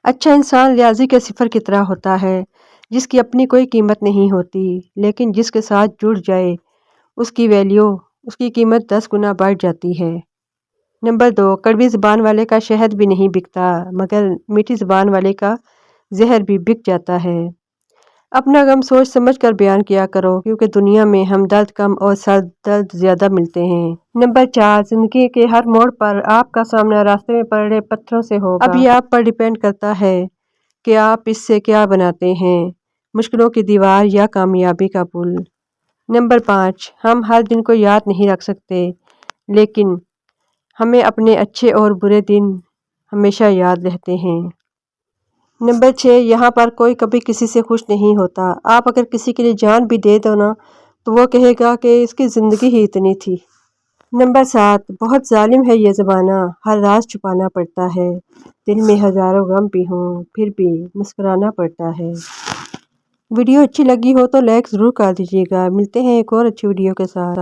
اچھا انسان ریاضی کے صفر کی طرح ہوتا ہے جس کی اپنی کوئی قیمت نہیں ہوتی، لیکن جس کے ساتھ جڑ جائے اس کی قیمت 10 گنا بڑھ جاتی ہے۔ نمبر 2، کڑوی زبان والے کا شہد بھی نہیں بکتا مگر میٹھی زبان والے کا زہر بھی بک جاتا ہے۔ اپنا غم سوچ سمجھ کر بیان کیا کرو کیونکہ دنیا میں ہمدرد کم اور سر درد زیادہ ملتے ہیں۔ نمبر 4، زندگی کے ہر موڑ پر آپ کا سامنا راستے میں پڑ رہے پتھروں سے ہوگا۔ اب یہ آپ پر ڈیپینڈ کرتا ہے کہ آپ اس سے کیا بناتے ہیں، مشکلوں کی دیوار یا کامیابی کا پل۔ نمبر 5، ہم ہر دن کو یاد نہیں رکھ سکتے لیکن ہمیں اپنے اچھے اور برے دن ہمیشہ یاد رہتے ہیں۔ نمبر 6، یہاں پر کوئی کبھی کسی سے خوش نہیں ہوتا۔ آپ اگر کسی کے لیے جان بھی دے دو نا تو وہ کہے گا کہ اس کی زندگی ہی اتنی تھی۔ نمبر 7، بہت ظالم ہے یہ زمانہ، ہر راز چھپانا پڑتا ہے، دل میں ہزاروں غم بھی ہوں پھر بھی مسکرانا پڑتا ہے۔ ویڈیو اچھی لگی ہو تو لائک ضرور کر دیجیے گا۔ ملتے ہیں ایک اور اچھی ویڈیو کے ساتھ۔